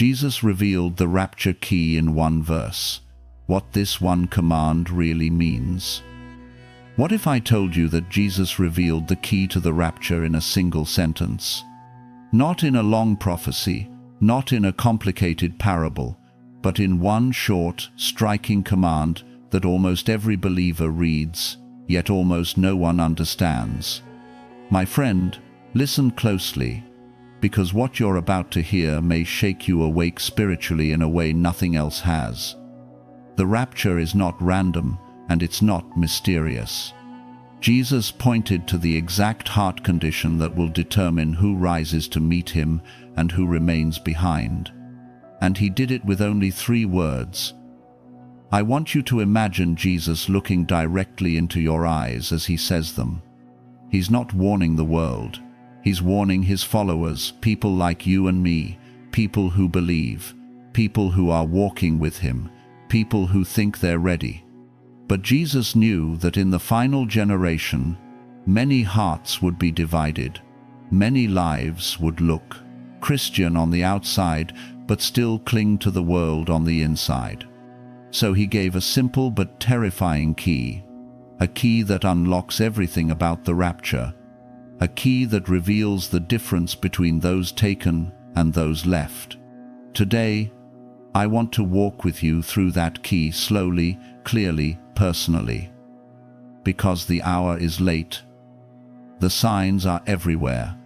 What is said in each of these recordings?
Jesus revealed the rapture key in one verse, what this one command really means. What if I told you that Jesus revealed the key to the rapture in a single sentence? Not in a long prophecy, not in a complicated parable, but in one short, striking command that almost every believer reads, yet almost no one understands. My friend, listen closely, because what you're about to hear may shake you awake spiritually in a way nothing else has. The rapture is not random, and it's not mysterious. Jesus pointed to the exact heart condition that will determine who rises to meet him and who remains behind. And he did it with only 3 words. I want you to imagine Jesus looking directly into your eyes as he says them. He's not warning the world. He's warning his followers, people like you and me, people who believe, people who are walking with him, people who think they're ready. But Jesus knew that in the final generation, many hearts would be divided. Many lives would look Christian on the outside, but still cling to the world on the inside. So he gave a simple but terrifying key, a key that unlocks everything about the rapture, a key that reveals the difference between those taken and those left. Today, I want to walk with you through that key slowly, clearly, personally. Because the hour is late. The signs are everywhere.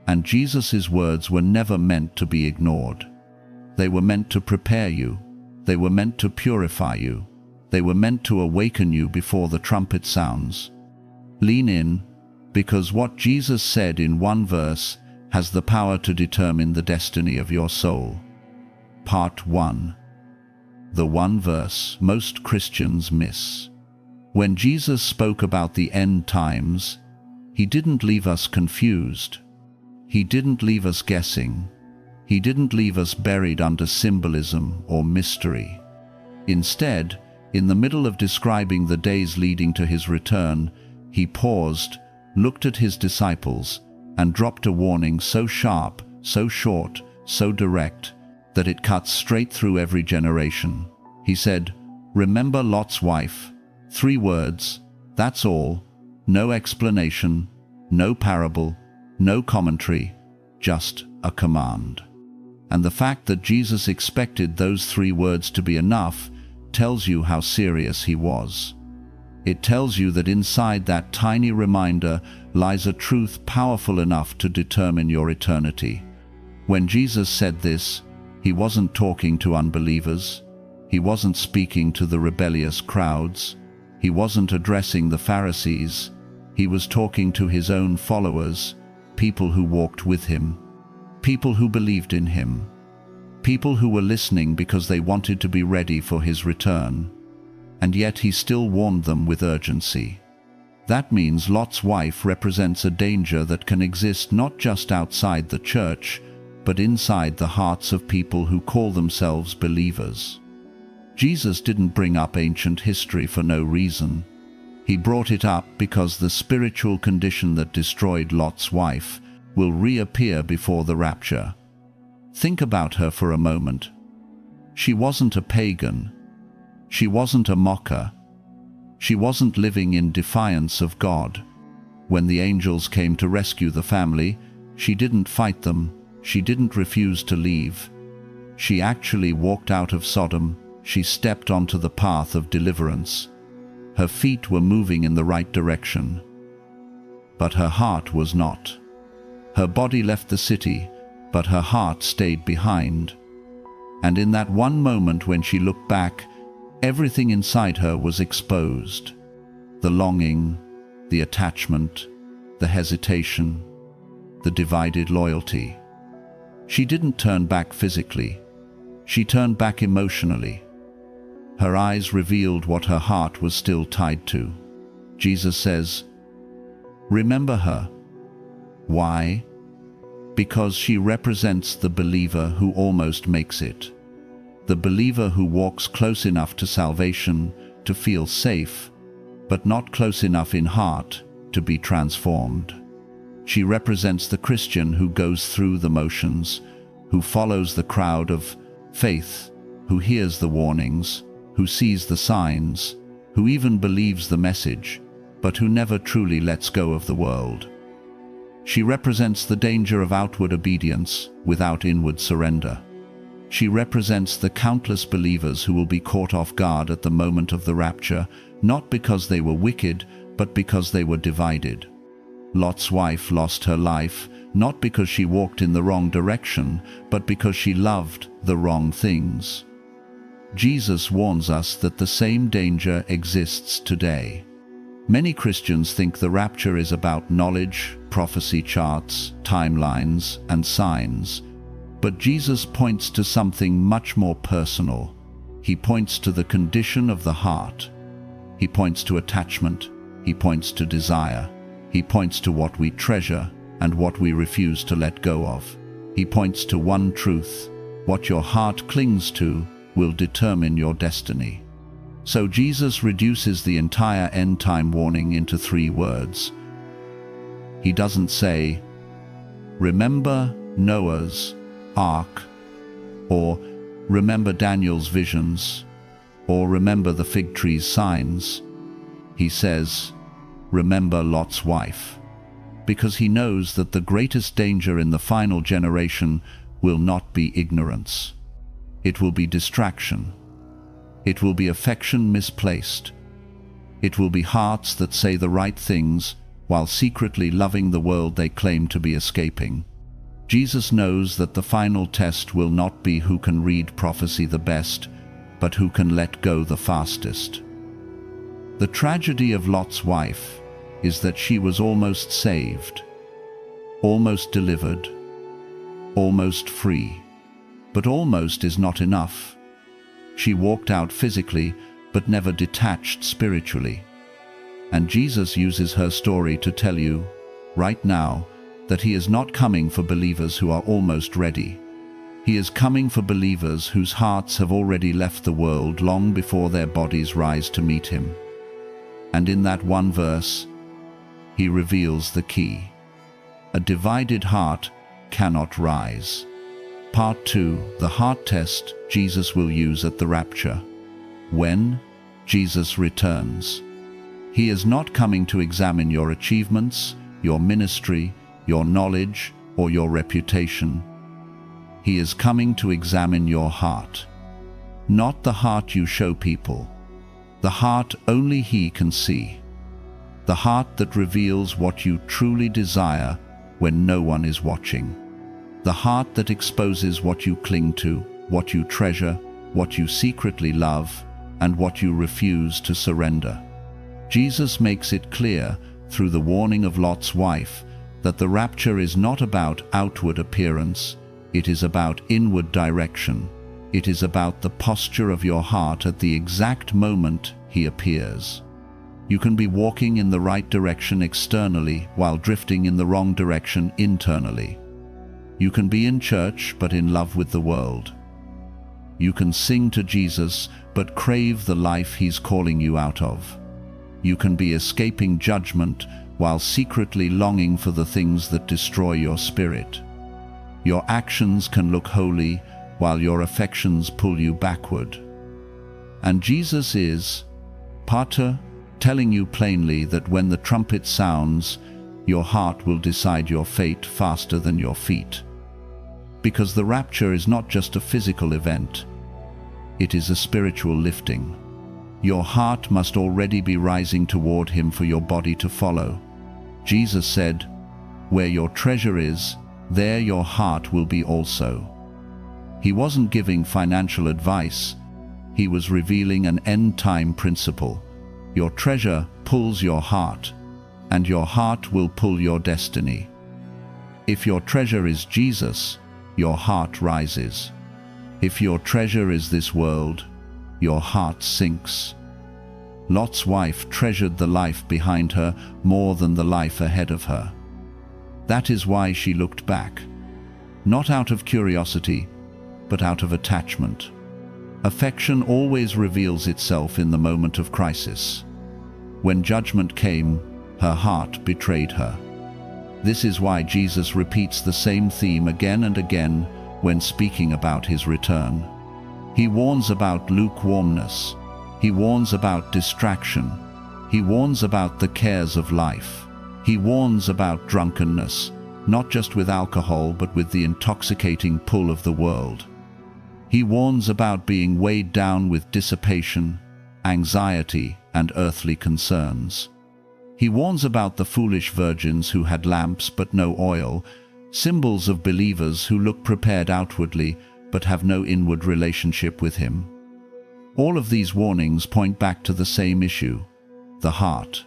And Jesus' words were never meant to be ignored. They were meant to prepare you. They were meant to purify you. They were meant to awaken you before the trumpet sounds. Lean in, because what Jesus said in one verse has the power to determine the destiny of your soul. Part 1. The one verse most Christians miss. When Jesus spoke about the end times, he didn't leave us confused. He didn't leave us guessing. He didn't leave us buried under symbolism or mystery. Instead, in the middle of describing the days leading to his return, he paused, looked at his disciples, and dropped a warning so sharp, so short, so direct, that it cuts straight through every generation. He said, "Remember Lot's wife." 3 words, that's all. No explanation, no parable, no commentary, just a command. And the fact that Jesus expected those 3 words to be enough tells you how serious he was. It tells you that inside that tiny reminder lies a truth powerful enough to determine your eternity. When Jesus said this, he wasn't talking to unbelievers. He wasn't speaking to the rebellious crowds. He wasn't addressing the Pharisees. He was talking to his own followers, people who walked with him, people who believed in him, people who were listening because they wanted to be ready for his return. And yet he still warned them with urgency. That means Lot's wife represents a danger that can exist not just outside the church, but inside the hearts of people who call themselves believers. Jesus didn't bring up ancient history for no reason. He brought it up because the spiritual condition that destroyed Lot's wife will reappear before the rapture. Think about her for a moment. She wasn't a pagan. She wasn't a mocker. She wasn't living in defiance of God. When the angels came to rescue the family, she didn't fight them. She didn't refuse to leave. She actually walked out of Sodom. She stepped onto the path of deliverance. Her feet were moving in the right direction. But her heart was not. Her body left the city, but her heart stayed behind. And in that one moment when she looked back, everything inside her was exposed. The longing, the attachment, the hesitation, the divided loyalty. She didn't turn back physically. She turned back emotionally. Her eyes revealed what her heart was still tied to. Jesus says, "Remember her." Why? Because she represents the believer who almost makes it. The believer who walks close enough to salvation to feel safe, but not close enough in heart to be transformed. She represents the Christian who goes through the motions, who follows the crowd of faith, who hears the warnings, who sees the signs, who even believes the message, but who never truly lets go of the world. She represents the danger of outward obedience without inward surrender. She represents the countless believers who will be caught off guard at the moment of the rapture, not because they were wicked, but because they were divided. Lot's wife lost her life, not because she walked in the wrong direction, but because she loved the wrong things. Jesus warns us that the same danger exists today. Many Christians think the rapture is about knowledge, prophecy charts, timelines, and signs. But Jesus points to something much more personal. He points to the condition of the heart. He points to attachment. He points to desire. He points to what we treasure and what we refuse to let go of. He points to one truth: what your heart clings to will determine your destiny. So Jesus reduces the entire end-time warning into 3 words. He doesn't say, "Remember Noah's ark," or "Remember Daniel's visions," or "Remember the fig tree's signs." He says, "Remember Lot's wife," because he knows that the greatest danger in the final generation will not be ignorance. It will be distraction. It will be affection misplaced. It will be hearts that say the right things while secretly loving the world they claim to be escaping. Jesus knows that the final test will not be who can read prophecy the best, but who can let go the fastest. The tragedy of Lot's wife is that she was almost saved, almost delivered, almost free. But almost is not enough. She walked out physically, but never detached spiritually. And Jesus uses her story to tell you, right now, that he is not coming for believers who are almost ready. He is coming for believers whose hearts have already left the world long before their bodies rise to meet him. And in that one verse, he reveals the key. A divided heart cannot rise. Part 2, the heart test Jesus will use at the rapture. When Jesus returns. He is not coming to examine your achievements, your ministry, your knowledge, or your reputation. He is coming to examine your heart. Not the heart you show people. The heart only he can see. The heart that reveals what you truly desire when no one is watching. The heart that exposes what you cling to, what you treasure, what you secretly love, and what you refuse to surrender. Jesus makes it clear, through the warning of Lot's wife, that the rapture is not about outward appearance, it is about inward direction. It is about the posture of your heart at the exact moment he appears. You can be walking in the right direction externally while drifting in the wrong direction internally. You can be in church but in love with the world. You can sing to Jesus but crave the life he's calling you out of. You can be escaping judgment while secretly longing for the things that destroy your spirit. Your actions can look holy while your affections pull you backward. And Jesus is, Pater, telling you plainly that when the trumpet sounds, your heart will decide your fate faster than your feet. Because the rapture is not just a physical event, it is a spiritual lifting. Your heart must already be rising toward him for your body to follow. Jesus said, "Where your treasure is, there your heart will be also." He wasn't giving financial advice, he was revealing an end-time principle. Your treasure pulls your heart, and your heart will pull your destiny. If your treasure is Jesus, your heart rises. If your treasure is this world, your heart sinks. Lot's wife treasured the life behind her more than the life ahead of her. That is why she looked back, not out of curiosity, but out of attachment. Affection always reveals itself in the moment of crisis. When judgment came, her heart betrayed her. This is why Jesus repeats the same theme again and again, when speaking about his return. He warns about lukewarmness. He warns about distraction. He warns about the cares of life. He warns about drunkenness, not just with alcohol but with the intoxicating pull of the world. He warns about being weighed down with dissipation, anxiety, and earthly concerns. He warns about the foolish virgins who had lamps but no oil, symbols of believers who look prepared outwardly but have no inward relationship with him. All of these warnings point back to the same issue, the heart.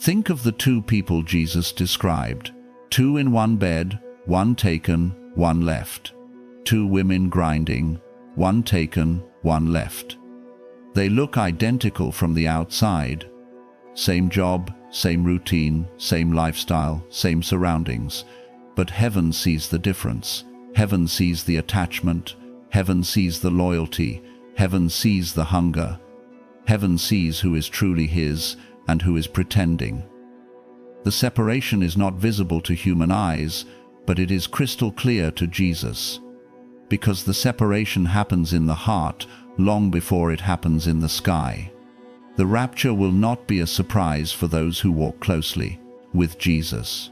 Think of the two people Jesus described, two in one bed, one taken, one left. Two women grinding, one taken, one left. They look identical from the outside. Same job, same routine, same lifestyle, same surroundings. But heaven sees the difference. Heaven sees the attachment. Heaven sees the loyalty. Heaven sees the hunger. Heaven sees who is truly his and who is pretending. The separation is not visible to human eyes, but it is crystal clear to Jesus. Because the separation happens in the heart long before it happens in the sky. The rapture will not be a surprise for those who walk closely with Jesus.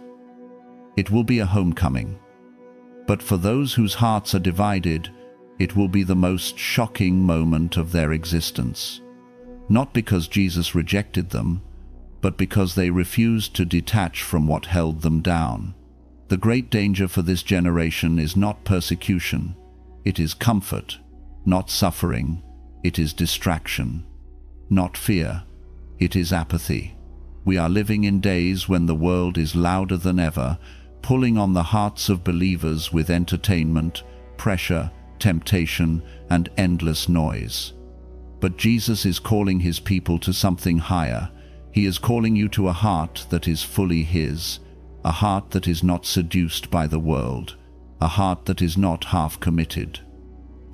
It will be a homecoming. But for those whose hearts are divided, it will be the most shocking moment of their existence. Not because Jesus rejected them, but because they refused to detach from what held them down. The great danger for this generation is not persecution. It is comfort, not suffering. It is distraction. Not fear. It is apathy. We are living in days when the world is louder than ever, pulling on the hearts of believers with entertainment, pressure, temptation, and endless noise. But Jesus is calling his people to something higher. He is calling you to a heart that is fully his, a heart that is not seduced by the world, a heart that is not half-committed,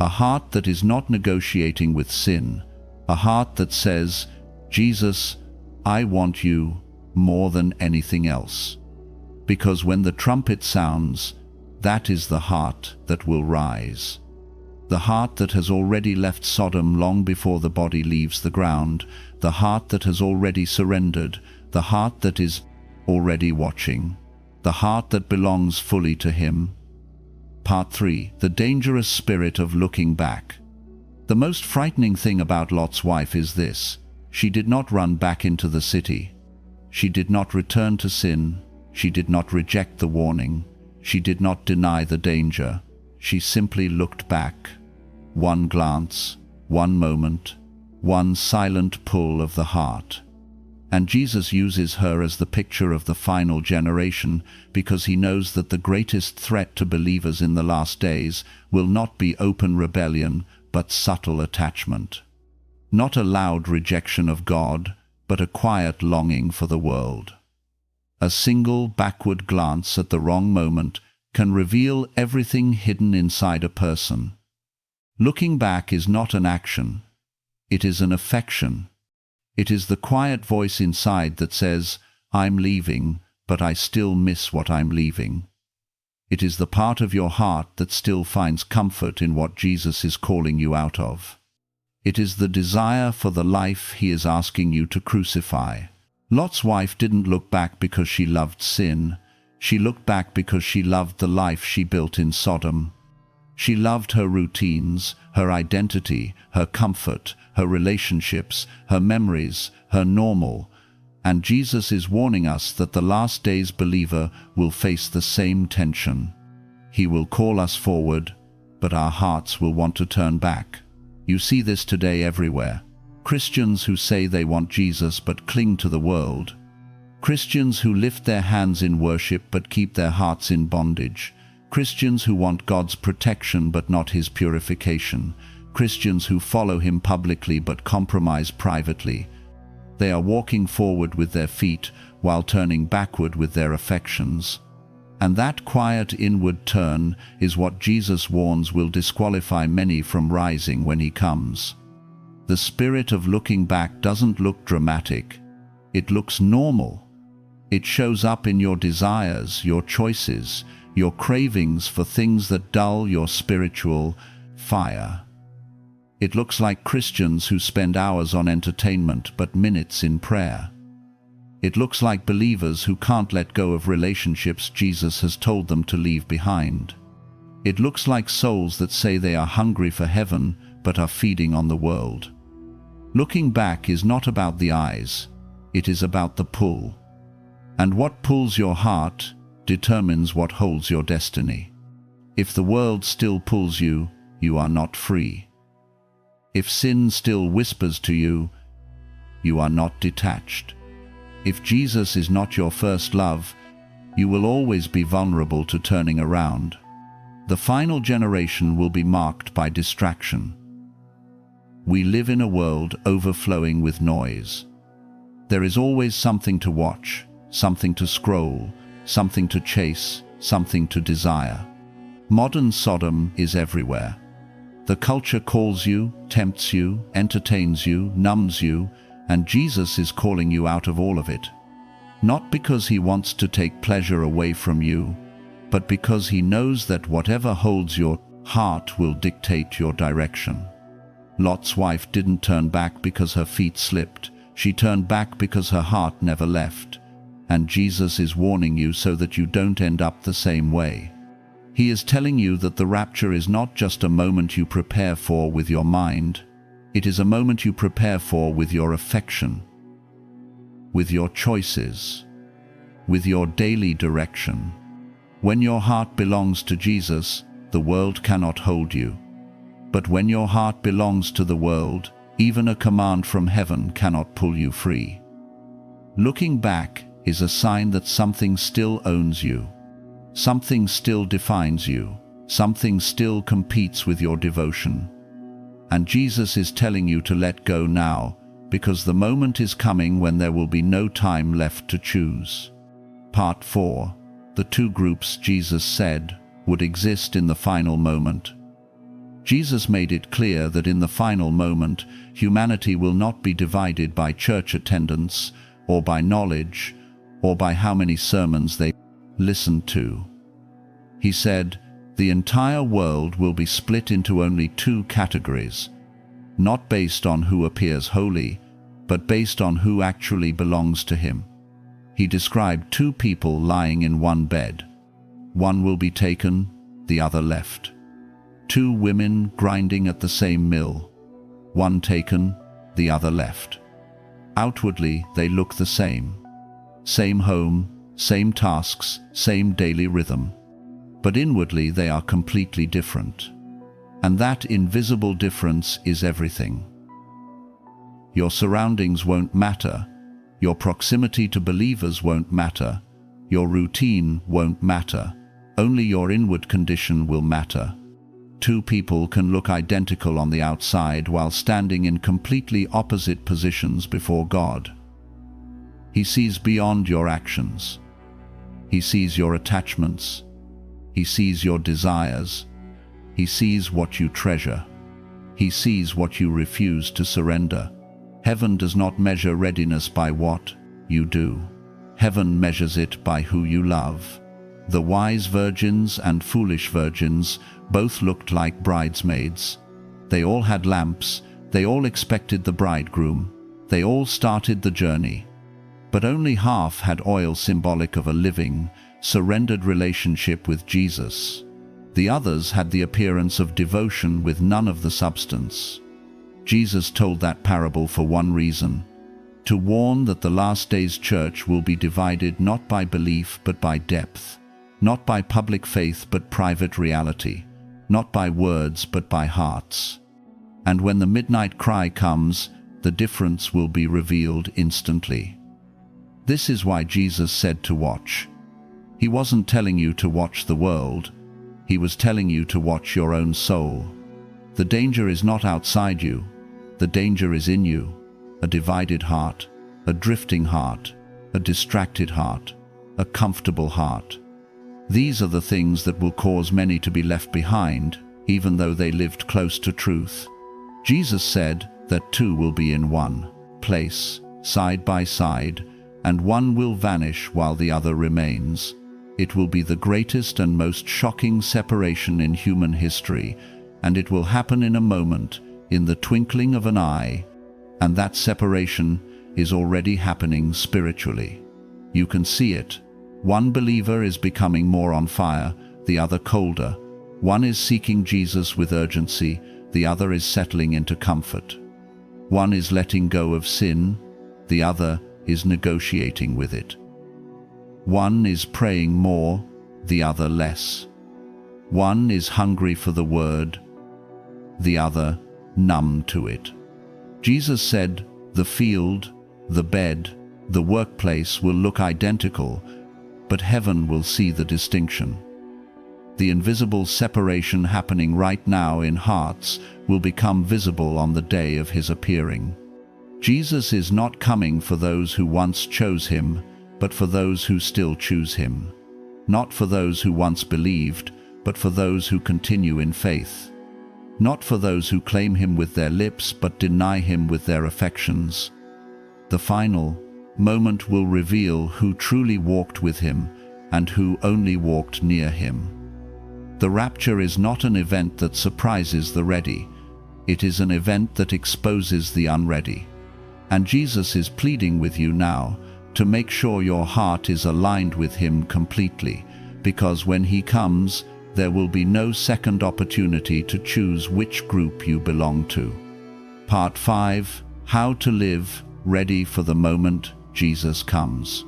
a heart that is not negotiating with sin, a heart that says, Jesus, I want you more than anything else. Because when the trumpet sounds, that is the heart that will rise. The heart that has already left Sodom long before the body leaves the ground, the heart that has already surrendered, the heart that is already watching, the heart that belongs fully to him. Part 3. The dangerous spirit of looking back. The most frightening thing about Lot's wife is this: she did not run back into the city. She did not return to sin. She did not reject the warning. She did not deny the danger. She simply looked back. One glance, one moment, one silent pull of the heart. And Jesus uses her as the picture of the final generation because he knows that the greatest threat to believers in the last days will not be open rebellion, but subtle attachment. Not a loud rejection of God, but a quiet longing for the world. A single backward glance at the wrong moment can reveal everything hidden inside a person. Looking back is not an action. It is an affection. It is the quiet voice inside that says, I'm leaving, but I still miss what I'm leaving. It is the part of your heart that still finds comfort in what Jesus is calling you out of. It is the desire for the life he is asking you to crucify. Lot's wife didn't look back because she loved sin. She looked back because she loved the life she built in Sodom. She loved her routines, her identity, her comfort, her relationships, her memories, her normal. And Jesus is warning us that the last days believer will face the same tension. He will call us forward, but our hearts will want to turn back. You see this today everywhere. Christians who say they want Jesus but cling to the world. Christians who lift their hands in worship but keep their hearts in bondage. Christians who want God's protection but not his purification. Christians who follow him publicly but compromise privately. They are walking forward with their feet while turning backward with their affections. And that quiet inward turn is what Jesus warns will disqualify many from rising when he comes. The spirit of looking back doesn't look dramatic. It looks normal. It shows up in your desires, your choices, your cravings for things that dull your spiritual fire. It looks like Christians who spend hours on entertainment but minutes in prayer. It looks like believers who can't let go of relationships Jesus has told them to leave behind. It looks like souls that say they are hungry for heaven but are feeding on the world. Looking back is not about the eyes, it is about the pull. And what pulls your heart determines what holds your destiny. If the world still pulls you, you are not free. If sin still whispers to you, you are not detached. If Jesus is not your first love, you will always be vulnerable to turning around. The final generation will be marked by distraction. We live in a world overflowing with noise. There is always something to watch, something to scroll, something to chase, something to desire. Modern Sodom is everywhere. The culture calls you, tempts you, entertains you, numbs you, and Jesus is calling you out of all of it. Not because he wants to take pleasure away from you, but because he knows that whatever holds your heart will dictate your direction. Lot's wife didn't turn back because her feet slipped. She turned back because her heart never left. And Jesus is warning you so that you don't end up the same way. He is telling you that the rapture is not just a moment you prepare for with your mind. It is a moment you prepare for with your affection, with your choices, with your daily direction. When your heart belongs to Jesus, the world cannot hold you. But when your heart belongs to the world, even a command from heaven cannot pull you free. Looking back is a sign that something still owns you. Something still defines you. Something still competes with your devotion. And Jesus is telling you to let go now, because the moment is coming when there will be no time left to choose. Part 4. The two groups Jesus said would exist in the final moment. Jesus made it clear that in the final moment, humanity will not be divided by church attendance, or by knowledge, or by how many sermons they listened to. He said, the entire world will be split into only two categories, not based on who appears holy, but based on who actually belongs to him. He described two people lying in one bed. One will be taken, the other left. Two women grinding at the same mill. One taken, the other left. Outwardly, they look the same. Same home, same tasks, same daily rhythm. But inwardly, they are completely different. And that invisible difference is everything. Your surroundings won't matter. Your proximity to believers won't matter. Your routine won't matter. Only your inward condition will matter. Two people can look identical on the outside while standing in completely opposite positions before God. He sees beyond your actions. He sees your attachments. He sees your desires. He sees what you treasure. He sees what you refuse to surrender. Heaven does not measure readiness by what you do. Heaven measures it by who you love. The wise virgins and foolish virgins both looked like bridesmaids. They all had lamps. They all expected the bridegroom. They all started the journey. But only half had oil symbolic of a living, surrendered relationship with Jesus. The others had the appearance of devotion with none of the substance. Jesus told that parable for one reason: to warn that the last days church will be divided not by belief but by depth, not by public faith but private reality, not by words but by hearts. And when the midnight cry comes, the difference will be revealed instantly. This is why Jesus said to watch. He wasn't telling you to watch the world. He was telling you to watch your own soul. The danger is not outside you. The danger is in you. A divided heart, a drifting heart, a distracted heart, a comfortable heart. These are the things that will cause many to be left behind, even though they lived close to truth. Jesus said that two will be in one place, side by side, and one will vanish while the other remains. It will be the greatest and most shocking separation in human history, and it will happen in a moment, in the twinkling of an eye, and that separation is already happening spiritually. You can see it. One believer is becoming more on fire, the other colder. One is seeking Jesus with urgency, the other is settling into comfort. One is letting go of sin, the other is negotiating with it. One is praying more, the other less. One is hungry for the word, the other numb to it. Jesus said, the field, the bed, the workplace will look identical, but heaven will see the distinction. The invisible separation happening right now in hearts will become visible on the day of his appearing. Jesus is not coming for those who once chose him, but for those who still choose him. Not for those who once believed, but for those who continue in faith. Not for those who claim him with their lips, but deny him with their affections. The final moment will reveal who truly walked with him and who only walked near him. The rapture is not an event that surprises the ready. It is an event that exposes the unready. And Jesus is pleading with you now to make sure your heart is aligned with him completely, because when he comes, there will be no second opportunity to choose which group you belong to. Part 5. How to live ready for the moment Jesus comes.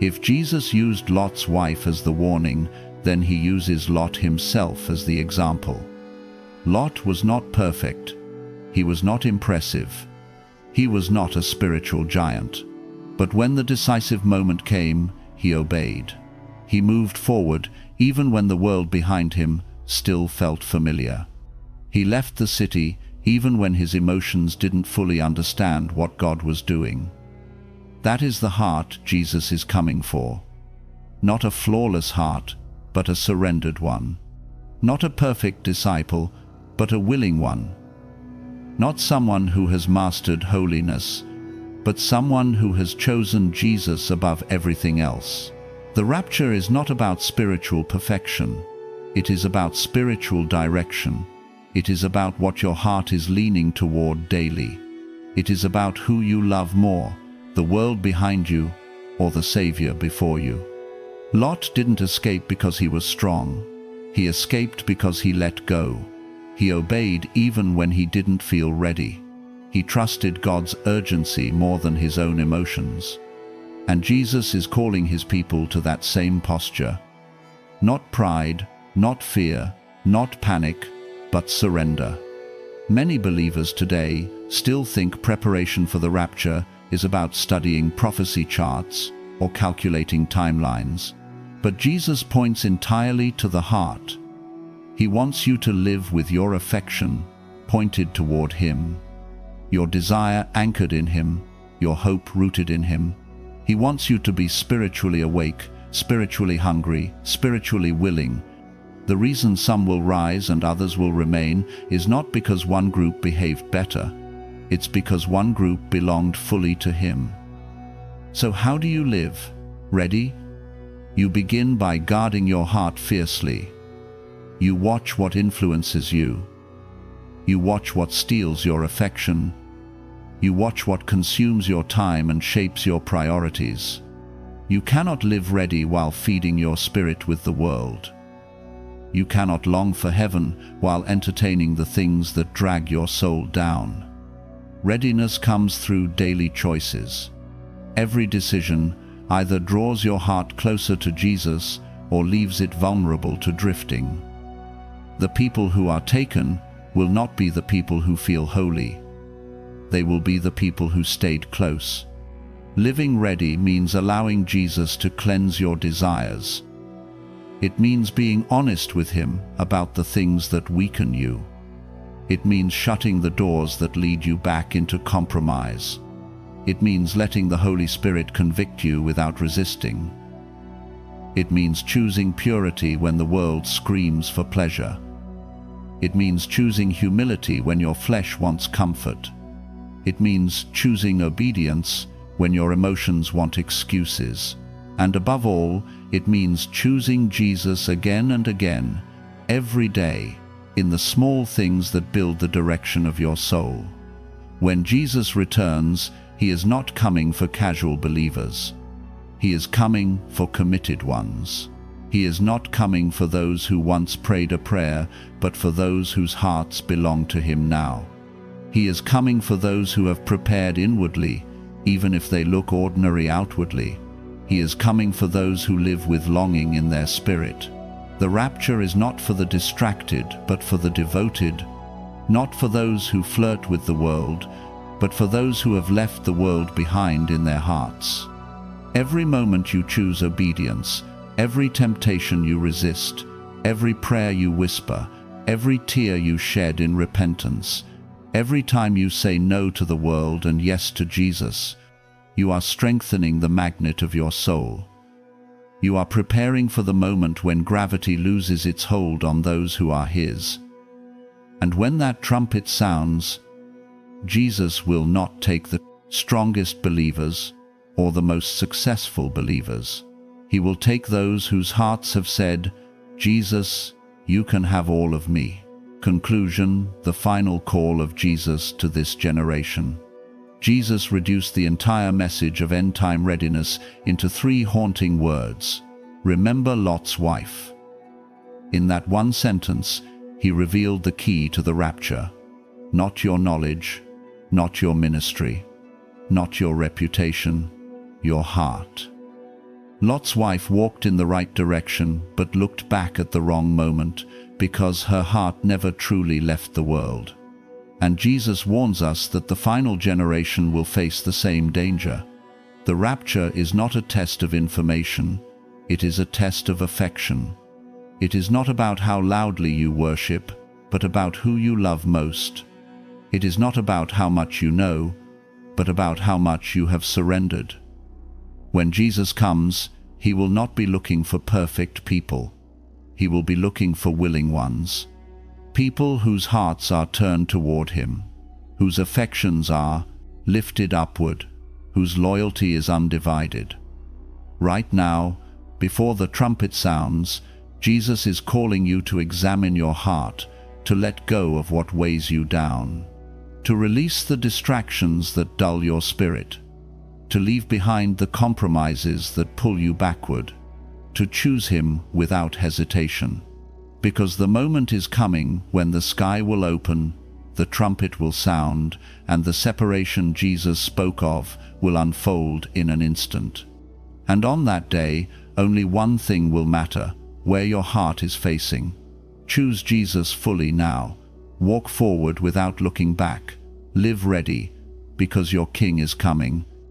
If Jesus used Lot's wife as the warning, then he uses Lot himself as the example. Lot was not perfect. He was not impressive. He was not a spiritual giant. But when the decisive moment came, he obeyed. He moved forward, even when the world behind him still felt familiar. He left the city, even when his emotions didn't fully understand what God was doing. That is the heart Jesus is coming for. Not a flawless heart, but a surrendered one. Not a perfect disciple, but a willing one. Not someone who has mastered holiness, but someone who has chosen Jesus above everything else. The rapture is not about spiritual perfection. It is about spiritual direction. It is about what your heart is leaning toward daily. It is about who you love more, the world behind you or the Savior before you. Lot didn't escape because he was strong. He escaped because he let go. He obeyed even when he didn't feel ready. He trusted God's urgency more than his own emotions. And Jesus is calling his people to that same posture. Not pride, not fear, not panic, but surrender. Many believers today still think preparation for the rapture is about studying prophecy charts or calculating timelines. But Jesus points entirely to the heart. He wants you to live with your affection pointed toward him, your desire anchored in him, your hope rooted in him. He wants you to be spiritually awake, spiritually hungry, spiritually willing. The reason some will rise and others will remain is not because one group behaved better. It's because one group belonged fully to him. So how do you live? Ready? You begin by guarding your heart fiercely. You watch what influences you. You watch what steals your affection. You watch what consumes your time and shapes your priorities. You cannot live ready while feeding your spirit with the world. You cannot long for heaven while entertaining the things that drag your soul down. Readiness comes through daily choices. Every decision either draws your heart closer to Jesus or leaves it vulnerable to drifting. The people who are taken will not be the people who feel holy. They will be the people who stayed close. Living ready means allowing Jesus to cleanse your desires. It means being honest with him about the things that weaken you. It means shutting the doors that lead you back into compromise. It means letting the Holy Spirit convict you without resisting. It means choosing purity when the world screams for pleasure. It means choosing humility when your flesh wants comfort. It means choosing obedience when your emotions want excuses. And above all, it means choosing Jesus again and again, every day, in the small things that build the direction of your soul. When Jesus returns, he is not coming for casual believers. He is coming for committed ones. He is not coming for those who once prayed a prayer, but for those whose hearts belong to him now. He is coming for those who have prepared inwardly, even if they look ordinary outwardly. He is coming for those who live with longing in their spirit. The rapture is not for the distracted, but for the devoted, not for those who flirt with the world, but for those who have left the world behind in their hearts. Every moment you choose obedience, every temptation you resist, every prayer you whisper, every tear you shed in repentance, every time you say no to the world and yes to Jesus, you are strengthening the magnet of your soul. You are preparing for the moment when gravity loses its hold on those who are his. And when that trumpet sounds, Jesus will not take the strongest believers or the most successful believers. He will take those whose hearts have said, Jesus, you can have all of me. Conclusion: the final call of Jesus to this generation. Jesus reduced the entire message of end-time readiness into 3 haunting words. Remember Lot's wife. In that one sentence, he revealed the key to the rapture. Not your knowledge, not your ministry, not your reputation, your heart. Lot's wife walked in the right direction, but looked back at the wrong moment, because her heart never truly left the world. And Jesus warns us that the final generation will face the same danger. The rapture is not a test of information, it is a test of affection. It is not about how loudly you worship, but about who you love most. It is not about how much you know, but about how much you have surrendered. When Jesus comes, he will not be looking for perfect people. He will be looking for willing ones. People whose hearts are turned toward him, whose affections are lifted upward, whose loyalty is undivided. Right now, before the trumpet sounds, Jesus is calling you to examine your heart, to let go of what weighs you down, to release the distractions that dull your spirit, to leave behind the compromises that pull you backward, to choose him without hesitation. Because the moment is coming when the sky will open, the trumpet will sound, and the separation Jesus spoke of will unfold in an instant. And on that day, only one thing will matter: where your heart is facing. Choose Jesus fully now. Walk forward without looking back. Live ready, because your King is coming,